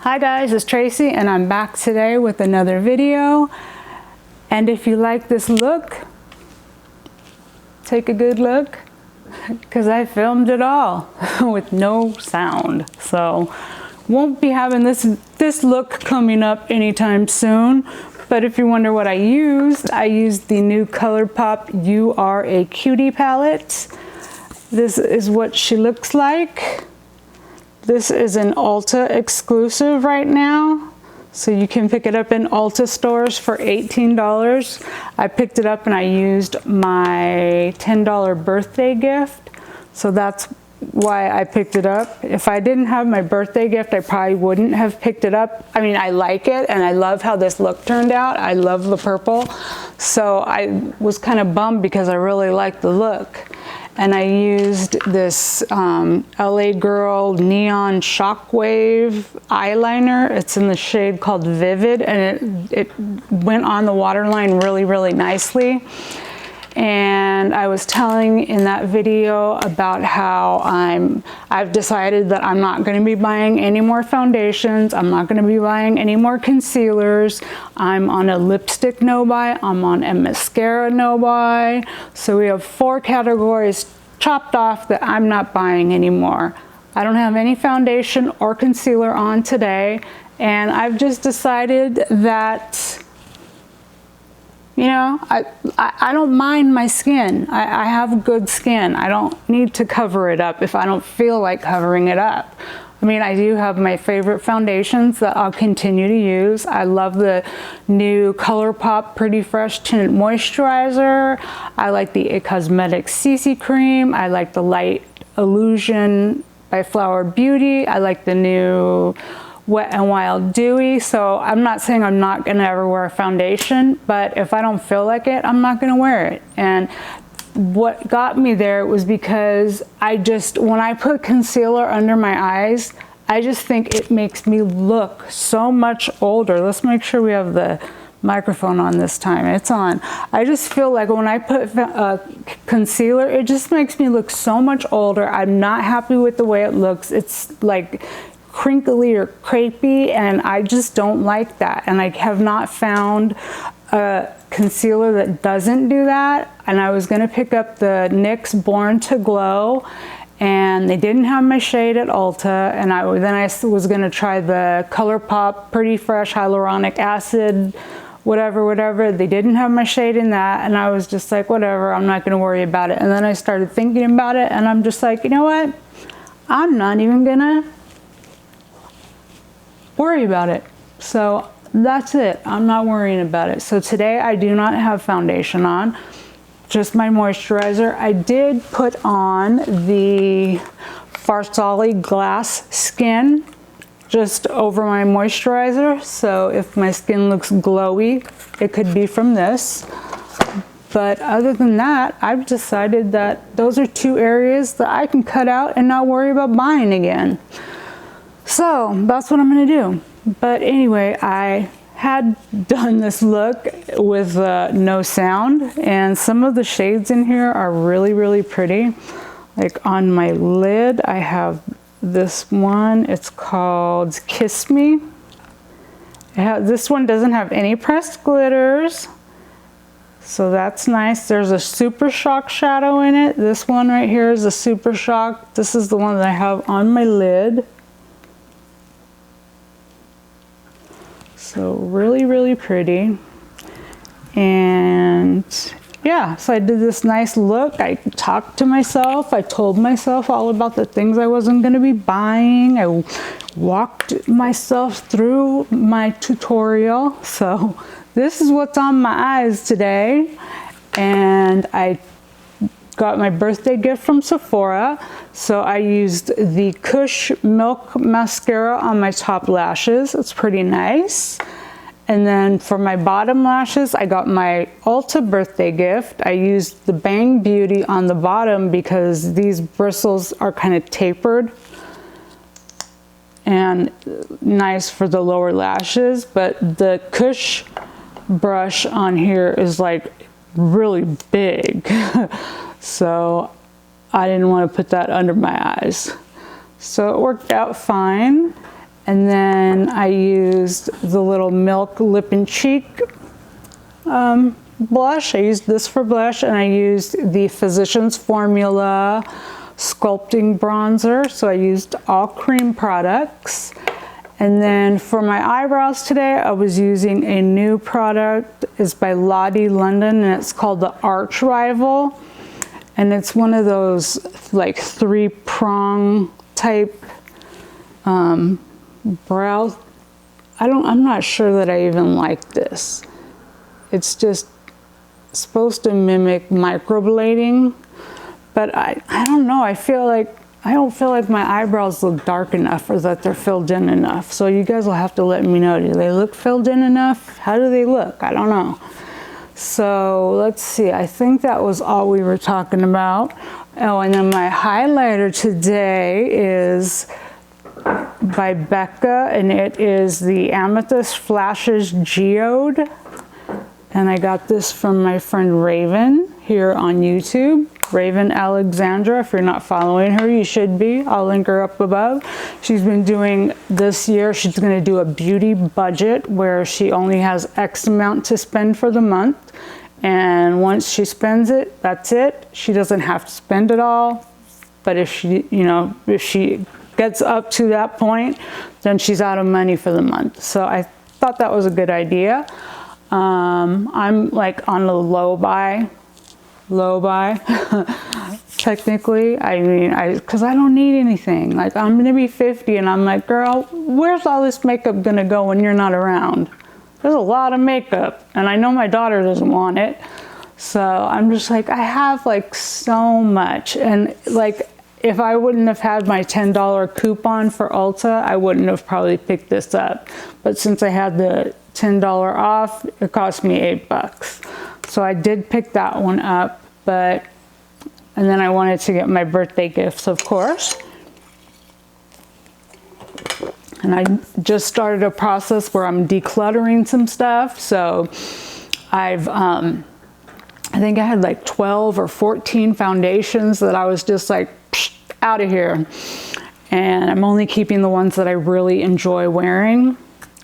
Hi guys, it's Tracy and I'm back today with another video. And if you like this look, take a good look, because I filmed it all with no sound. So won't be having this look coming up anytime soon. But if you wonder what I used the new ColourPop UR A QT palette. This is what she looks like. This is an Ulta exclusive right now, so you can pick it up in Ulta stores for $18. I picked it up and I used my $10 birthday gift, so that's why I picked it up. If I didn't have my birthday gift, I probably wouldn't have picked it up. I mean, I like it and I love how this look turned out. I love the purple, so I was kind of bummed because I really liked the look. And I used this LA Girl Neon Shockwave eyeliner. It's in the shade called Vivid, and it went on the waterline really nicely. And I was telling in that video about how I've decided that I'm not going to be buying any more foundations. I'm not going to be buying any more concealers. I'm on a lipstick no buy. I'm on a mascara no buy. So we have 4 categories chopped off that I'm not buying anymore. I don't have any foundation or concealer on today, and I've just decided that, you know, I don't mind my skin. I have good skin. I don't need to cover it up if I don't feel like covering it up. I mean, I do have my favorite foundations that I'll continue to use. I love the new ColourPop Pretty Fresh Tinted Moisturizer. I like the It Cosmetics CC Cream. I like the Light Illusion by Flower Beauty. I like the new Wet n Wild Dewy. So I'm not saying I'm not gonna ever wear a foundation, but if I don't feel like it, I'm not gonna wear it. And what got me there was because when I put concealer under my eyes, I just think it makes me look so much older. Let's make sure we have the microphone on this time. It's on. I just feel like when I put concealer, it just makes me look so much older. I'm not happy with the way it looks. It's like crinkly or crepey, and I just don't like that. And I have not found a concealer that doesn't do that. And I was gonna pick up the NYX Born to Glow, and they didn't have my shade at Ulta. And then I was gonna try the ColourPop Pretty Fresh Hyaluronic Acid, whatever. They didn't have my shade in that, and I was just like, whatever, I'm not gonna worry about it. And then I started thinking about it, and I'm just like, you know what? I'm not even gonna worry about it. So that's it. I'm not worrying about it. So today I do not have foundation on, just my moisturizer. I did put on the Farsali Glass Skin just over my moisturizer. So if my skin looks glowy, it could be from this. But other than that, I've decided that those are 2 areas that I can cut out and not worry about buying again. So that's what I'm gonna do. But anyway, I had done this look with no sound, and some of the shades in here are really pretty. Like on my lid, I have this one. It's called Kiss Me. This one doesn't have any pressed glitters, so that's nice. There's a Super Shock shadow in it. This one right here is a Super Shock. This is the one that I have on my lid. So really pretty. And yeah, so I did this nice look. I talked to myself. I told myself all about the things I wasn't going to be buying. I walked myself through my tutorial. So this is what's on my eyes today. And I got my birthday gift from Sephora. So I used the Kush Milk Mascara on my top lashes. It's pretty nice. And then for my bottom lashes, I got my Ulta birthday gift. I used the Bang Beauty on the bottom because these bristles are kind of tapered and nice for the lower lashes. But the Kush brush on here is like really big. So I didn't want to put that under my eyes. So it worked out fine. And then I used the little Milk Lip and Cheek blush. I used this for blush, and I used the Physicians Formula Sculpting Bronzer. So I used all cream products. And then for my eyebrows today, I was using a new product. It's by Lottie London, and it's called the Arch Rival. And it's one of those like 3-prong type brow. I'm not sure that I even like this. It's just supposed to mimic microblading, but I don't know. I don't feel like my eyebrows look dark enough or that they're filled in enough. So you guys will have to let me know. Do they look filled in enough? How do they look? I don't know. So let's see. I think that was all we were talking about. Oh, and then my highlighter today is by Becca, and it is the Amethyst Flashes Geode. And I got this from my friend Raven here on YouTube. Raven Alexandra. If you're not following her, you should be. I'll link her up above. She's been doing this year, she's going to do a beauty budget where she only has X amount to spend for the month. And once she spends it, that's it. She doesn't have to spend it all. But if she, if she gets up to that point, then she's out of money for the month. So I thought that was a good idea. I'm like on the low buy technically. I mean, because I don't need anything. Like, I'm gonna be 50 and I'm like, girl, where's all this makeup gonna go when you're not around? There's a lot of makeup, and I know my daughter doesn't want it. So I'm just like, I have like so much. And like, if I wouldn't have had my $10 coupon for Ulta, I wouldn't have probably picked this up. But since I had the $10 off, it cost me $8. So I did pick that one up, and then I wanted to get my birthday gifts, of course. And I just started a process where I'm decluttering some stuff. So I think I had like 12 or 14 foundations that I was just like, out of here. And I'm only keeping the ones that I really enjoy wearing.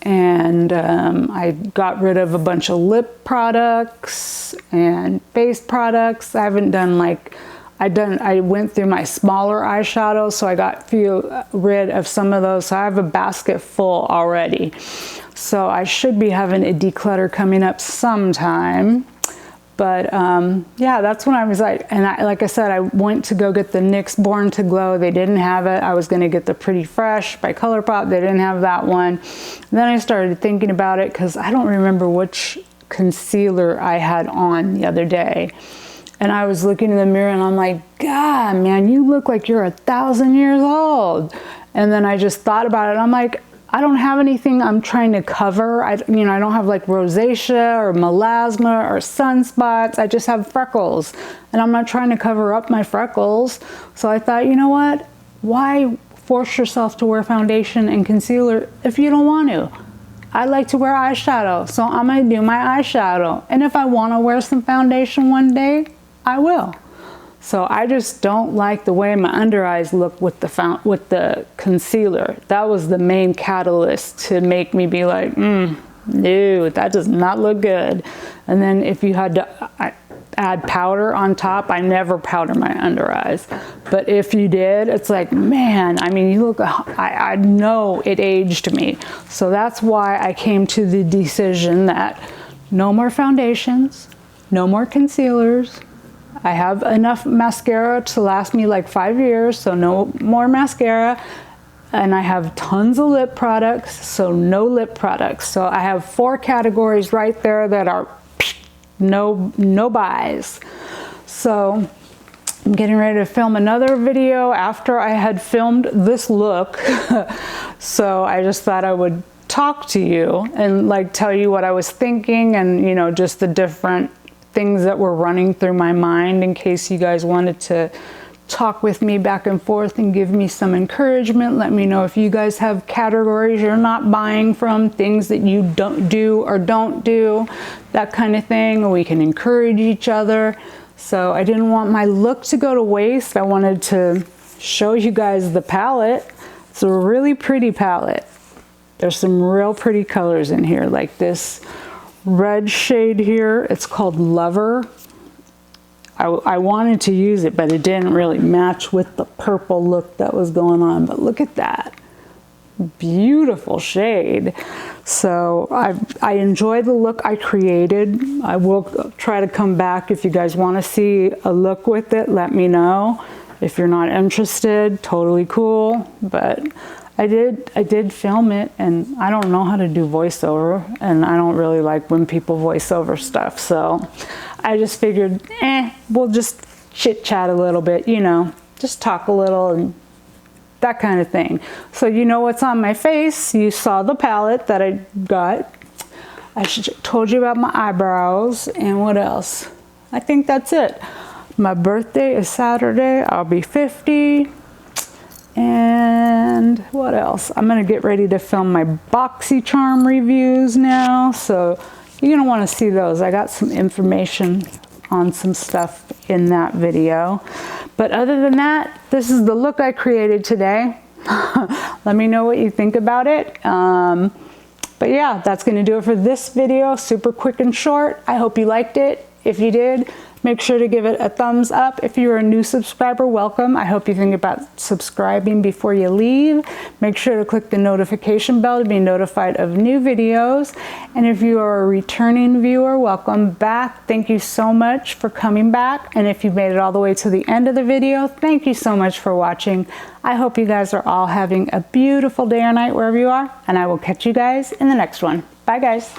And I got rid of a bunch of lip products and face products. I haven't done like, I went through my smaller eyeshadows, so I got rid of some of those. So I have a basket full already. So I should be having a declutter coming up sometime. But yeah, that's when I was like, and like I said, I went to go get the NYX Born to Glow. They didn't have it. I was gonna get the Pretty Fresh by ColourPop. They didn't have that one. And then I started thinking about it because I don't remember which concealer I had on the other day. And I was looking in the mirror and I'm like, God, man, you look like you're 1,000 years old. And then I just thought about it. And I'm like, I don't have anything I'm trying to cover. I don't have like rosacea or melasma or sunspots. I just have freckles, and I'm not trying to cover up my freckles. So I thought, you know what? Why force yourself to wear foundation and concealer if you don't want to? I like to wear eyeshadow, so I'm gonna do my eyeshadow. And if I want to wear some foundation one day, I will. So I just don't like the way my under eyes look with the concealer. That was the main catalyst to make me be like, no, that does not look good. And then if you had to add powder on top, I never powder my under eyes. But if you did, it's like, man, I mean, you look, I know it aged me. So that's why I came to the decision that no more foundations, no more concealers. I have enough mascara to last me like 5 years, so no more mascara. And I have tons of lip products, so no lip products. So I have 4 categories right there that are no buys. So I'm getting ready to film another video after I had filmed this look. So I just thought I would talk to you and like tell you what I was thinking, and just the different things that were running through my mind, in case you guys wanted to talk with me back and forth and give me some encouragement. Let me know if you guys have categories you're not buying from, things that you don't do, that kind of thing. We can encourage each other. So I didn't want my look to go to waste. I wanted to show you guys the palette. It's a really pretty palette. There's some real pretty colors in here, like this red shade here. It's called Lover. I wanted to use it, but it didn't really match with the purple look that was going on. But look at that. Beautiful shade. So I enjoy the look I created. I will try to come back. If you guys want to see a look with it, let me know. If you're not interested, totally cool. But I did film it, and I don't know how to do voiceover, and I don't really like when people voice over stuff. So I just figured, we'll just chit chat a little bit, you know, just talk a little and that kind of thing. So you know what's on my face. You saw the palette that I got. I told you about my eyebrows, and what else? I think that's it. My birthday is Saturday. I'll be 50. And what else? I'm gonna get ready to film my BoxyCharm reviews now, so you're gonna want to see those. I got some information on some stuff in that video. But other than that, this is the look I created today. Let me know what you think about it. But yeah, that's gonna do it for this video. Super quick and short. I hope you liked it. If you did, make sure to give it a thumbs up. If you're a new subscriber, welcome. I hope you think about subscribing before you leave. Make sure to click the notification bell to be notified of new videos. And if you are a returning viewer, welcome back. Thank you so much for coming back. And if you made it all the way to the end of the video, thank you so much for watching. I hope you guys are all having a beautiful day or night wherever you are, and I will catch you guys in the next one. Bye guys.